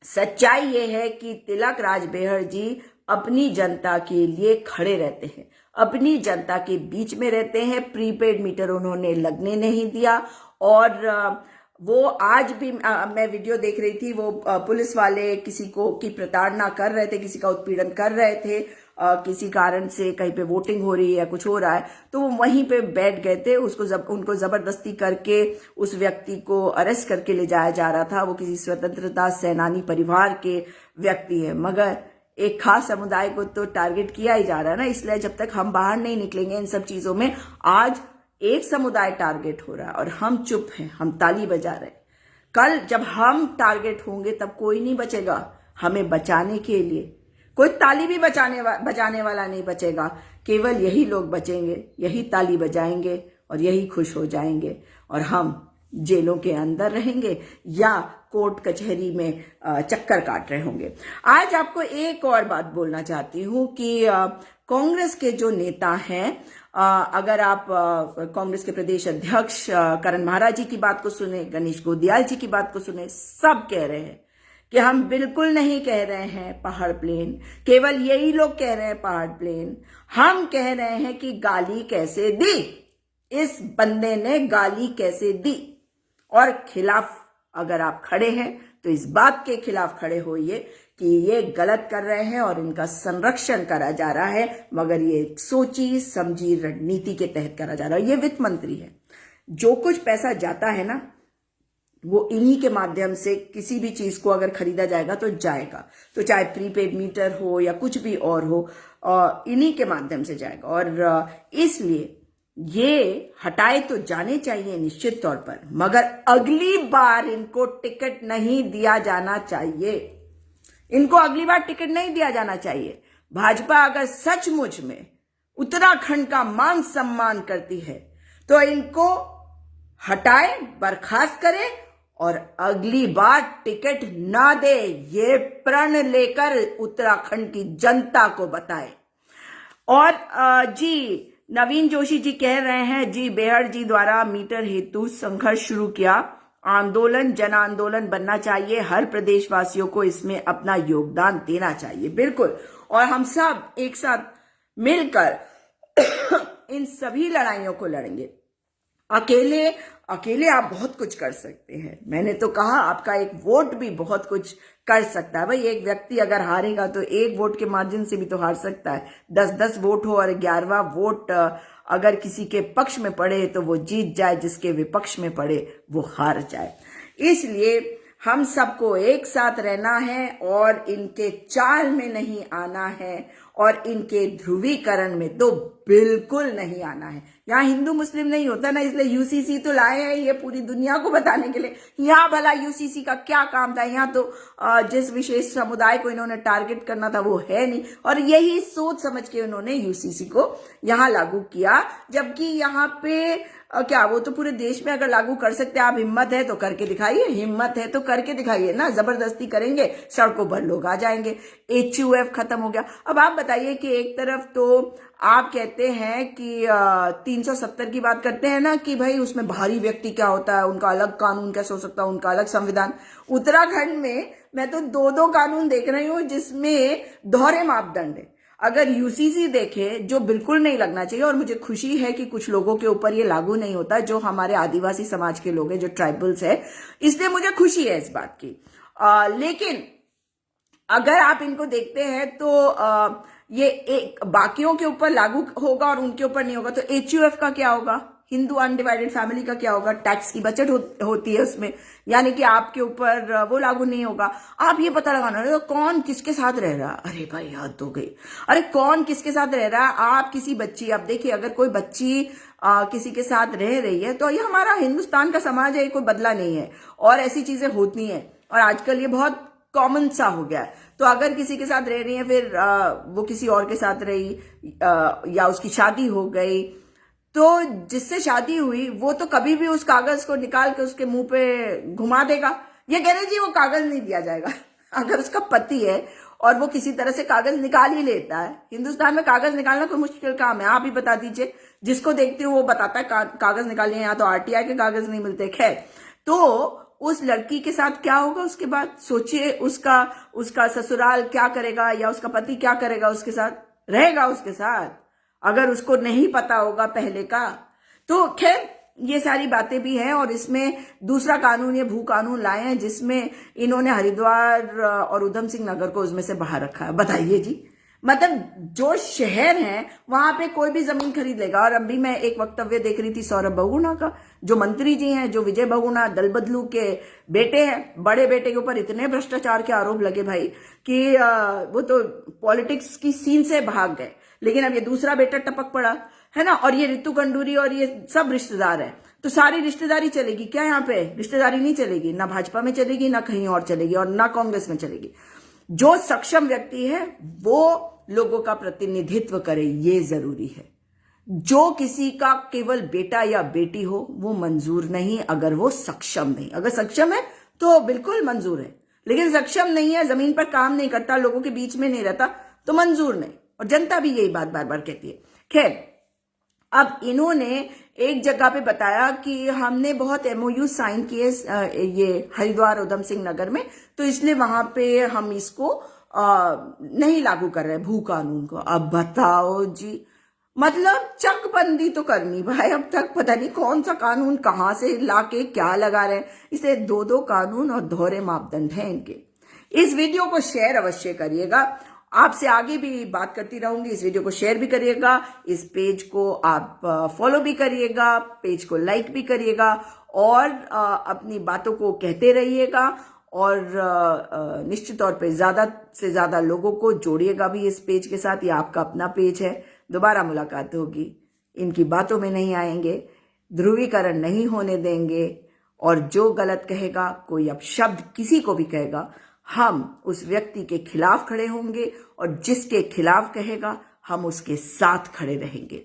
सच्चाई ये है कि तिलक राज बेहड़ जी अपनी जनता के लिए खड़े रहते हैं, अपनी जनता के बीच में रहते हैं। प्रीपेड मीटर उन्होंने लगने नहीं दिया। और वो आज भी मैं वीडियो देख रही थी, वो पुलिस वाले किसी को की प्रताड़ना कर रहे थे, किसी का उत्पीड़न कर रहे थे, किसी कारण से कहीं पे वोटिंग हो रही है या कुछ हो रहा है, तो वो वहीं पे बैठ गए थे। उनको जबरदस्ती करके उस व्यक्ति को अरेस्ट करके ले जाया जा रहा था। वो किसी स्वतंत्रता सेनानी परिवार के व्यक्ति है, मगर एक खास समुदाय को तो टारगेट किया ही जा रहा है ना। इसलिए जब तक हम बाहर नहीं निकलेंगे इन सब चीजों में, आज एक समुदाय टारगेट हो रहा है और हम चुप हैं, हम ताली बजा रहे हैं। कल जब हम टारगेट होंगे तब कोई नहीं बचेगा हमें बचाने के लिए। कोई ताली भी बजाने वाला नहीं बचेगा, केवल यही लोग बचेंगे, यही ताली बजाएंगे और यही खुश हो जाएंगे, और हम जेलों के अंदर रहेंगे या कोर्ट कचहरी में चक्कर काट रहे होंगे। आज आपको एक और बात बोलना चाहती हूं कि कांग्रेस के जो नेता हैं, अगर आप कांग्रेस के प्रदेश अध्यक्ष करण महाराज जी की बात को सुने, गणेश गोदियाल जी की बात को सुने, सब कह रहे हैं कि हम बिल्कुल नहीं कह रहे हैं पहाड़ प्लेन, केवल यही लोग कह रहे हैं पहाड़ प्लेन। हम कह रहे हैं कि गाली कैसे दी, इस बंदे ने गाली कैसे दी। और खिलाफ अगर आप खड़े हैं तो इस बात के खिलाफ खड़े होइए कि ये गलत कर रहे हैं और इनका संरक्षण करा जा रहा है, मगर ये सोची समझी रणनीति के तहत करा जा रहा है। ये वित्त मंत्री है, जो कुछ पैसा जाता है ना, वो इन्हीं के माध्यम से किसी भी चीज को अगर खरीदा जाएगा तो जाएगा, तो चाहे प्रीपेड मीटर हो या कुछ भी और हो, इन्हीं के माध्यम से जाएगा। और इसलिए ये हटाए तो जाने चाहिए निश्चित तौर पर, मगर अगली बार इनको टिकट नहीं दिया जाना चाहिए। इनको अगली बार टिकट नहीं दिया जाना चाहिए। भाजपा अगर सचमुच में उत्तराखंड का मान सम्मान करती है तो इनको हटाए, बर्खास्त करे और अगली बार टिकट ना दे। ये प्रण लेकर उत्तराखंड की जनता को बताए। और जी नवीन जोशी जी कह रहे हैं, जी बेहड़ जी द्वारा मीटर हेतु संघर्ष शुरू किया, आंदोलन जन आंदोलन बनना चाहिए, हर प्रदेशवासियों को इसमें अपना योगदान देना चाहिए। बिल्कुल, और हम सब एक साथ मिलकर इन सभी लड़ाइयों को लड़ेंगे। अकेले आप बहुत कुछ कर सकते हैं। मैंने तो कहा आपका एक वोट भी बहुत कुछ कर सकता है। भाई, एक व्यक्ति अगर हारेगा तो एक वोट के मार्जिन से भी तो हार सकता है। 10-10 वोट हो और 11वां वोट अगर किसी के पक्ष में पड़े तो वो जीत जाए, जिसके विपक्ष में पड़े वो हार जाए। इसलिए हम सबको एक साथ रहना है और इनके चाल में नहीं आना है, और इनके ध्रुवीकरण में तो बिल्कुल नहीं आना है। यहाँ हिंदू मुस्लिम नहीं होता ना, इसलिए यूसीसी तो लाए हैं ये पूरी दुनिया को बताने के लिए। यहाँ भला यूसीसी का क्या काम था? यहाँ तो जिस विशेष समुदाय को इन्होंने टारगेट करना था वो है नहीं, और यही सोच समझ के उन्होंने यूसीसी को यहाँ लागू किया। जबकि यहाँ पे क्या वो तो पूरे देश में अगर लागू कर सकते हैं, आप हिम्मत है तो करके दिखाइए, हिम्मत है तो करके दिखाइए ना। जबरदस्ती करेंगे, सड़कों पर लोग आ जाएंगे, HUF खत्म हो गया। अब आप बताइए कि एक तरफ तो आप कहते हैं कि 370 की बात करते हैं ना, कि भाई उसमें बाहरी व्यक्ति क्या होता है, उनका अलग कानून कैसे हो सकता है, उनका अलग संविधान। उत्तराखंड में मैं तो 2-2 कानून देख रही हूँ जिसमें दोहरे मापदंड है। अगर यूसीसी देखे, जो बिल्कुल नहीं लगना चाहिए, और मुझे खुशी है कि कुछ लोगों के ऊपर ये लागू नहीं होता, जो हमारे आदिवासी समाज के लोग हैं, जो ट्राइबल्स है, इसलिए मुझे खुशी है इस बात की। लेकिन अगर आप इनको देखते हैं तो ये एक बाकियों के ऊपर लागू होगा और उनके ऊपर नहीं होगा। तो HUF का क्या होगा? हिंदू अनडिवाइडेड फैमिली का क्या होगा? टैक्स की बचत होती है उसमें, यानी कि आपके ऊपर वो लागू नहीं होगा। आप ये पता लगाना है कौन किसके साथ रह रहा है। अरे भाई, याद हो गई। अरे कौन किसके साथ रह रहा है? आप किसी बच्ची, आप देखिए, अगर कोई बच्ची किसी के साथ रह रही है तो ये हमारा हिंदुस्तान का समाज है, कोई बदला नहीं है, और ऐसी चीजें होती हैं। और आजकल ये बहुत कॉमन सा हो गया है। तो अगर किसी के साथ रह रही है, फिर वो किसी और के साथ रही या उसकी शादी हो गई, तो जिससे शादी हुई वो तो कभी भी उस कागज को निकाल के उसके मुंह पे घुमा देगा। ये कह रहे जी वो कागज नहीं दिया जाएगा। अगर उसका पति है और वो किसी तरह से कागज निकाल ही लेता है, हिंदुस्तान में कागज निकालना कोई मुश्किल काम है? आप ही बता दीजिए। जिसको देखते हो वो बताता है कागज निकालिए, यहाँ तो आरटीआई के कागज नहीं मिलते। खैर, तो उस लड़की के साथ क्या होगा उसके बाद? सोचिए, उसका ससुराल क्या करेगा, या उसका पति क्या करेगा उसके साथ? रहेगा उसके साथ, अगर उसको नहीं पता होगा पहले का। तो खैर, ये सारी बातें भी हैं। और इसमें दूसरा कानून, ये भू कानून लाए हैं, जिसमें इन्होंने हरिद्वार और उधम सिंह नगर को उसमें से बाहर रखा है। बताइए जी, मतलब जो शहर है वहां पे कोई भी जमीन खरीद लेगा। और अभी मैं एक वक्तव्य देख रही थी सौरभ बहुगुणा का, जो मंत्री जी हैं, जो विजय बहुगुणा दल बदलू के बेटे हैं। बड़े बेटे के ऊपर इतने भ्रष्टाचार के आरोप लगे भाई कि वो तो पॉलिटिक्स की सीन से भाग गए। लेकिन अब ये दूसरा बेटा टपक पड़ा है ना, और ये रितु कंडूरी और ये सब रिश्तेदार है। तो सारी रिश्तेदारी चलेगी क्या? यहाँ पे रिश्तेदारी नहीं चलेगी, ना भाजपा में चलेगी, ना कहीं और चलेगी, और ना कांग्रेस में चलेगी। जो सक्षम व्यक्ति है वो लोगों का प्रतिनिधित्व करे, ये जरूरी है। जो किसी का केवल बेटा या बेटी हो वो मंजूर नहीं, अगर वो सक्षम नहीं। अगर सक्षम है तो बिल्कुल मंजूर है, लेकिन सक्षम नहीं है, जमीन पर काम नहीं करता, लोगों के बीच में नहीं रहता, तो मंजूर नहीं। और जनता भी यही बात बार बार कहती है। खैर, अब इन्होंने एक जगह पे बताया कि हमने बहुत एमओयू साइन किए ये हरिद्वार उधम सिंह नगर में, तो इसलिए वहां पे हम इसको नहीं लागू कर रहे भू कानून को। अब बताओ जी, मतलब चकबंदी तो करनी भाई। अब तक पता नहीं कौन सा कानून कहां से लाके क्या लगा रहे हैं। इसे दो कानून और दोहरे मापदंड हैं इनके। इस वीडियो को शेयर अवश्य करिएगा। आपसे आगे भी बात करती रहूंगी। इस वीडियो को शेयर भी करिएगा, इस पेज को आप फॉलो भी करिएगा, पेज को लाइक भी करिएगा, और अपनी बातों को कहते रहिएगा। और निश्चित तौर पे ज्यादा से ज्यादा लोगों को जोड़िएगा भी इस पेज के साथ। ये आपका अपना पेज है। दोबारा मुलाकात होगी। इनकी बातों में नहीं आएंगे, ध्रुवीकरण नहीं होने देंगे, और जो गलत कहेगा, कोई अपशब्द किसी को भी कहेगा, हम उस व्यक्ति के खिलाफ खड़े होंगे, और जिसके खिलाफ कहेगा हम उसके साथ खड़े रहेंगे।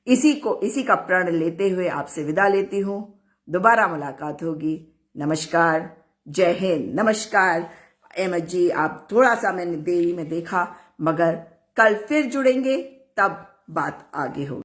इसी का प्रण लेते हुए आपसे विदा लेती हूं। दोबारा मुलाकात होगी। नमस्कार, जय हिंद। नमस्कार अहमद जी, आप थोड़ा सा मैंने देरी में देखा, मगर कल फिर जुड़ेंगे, तब बात आगे होगी।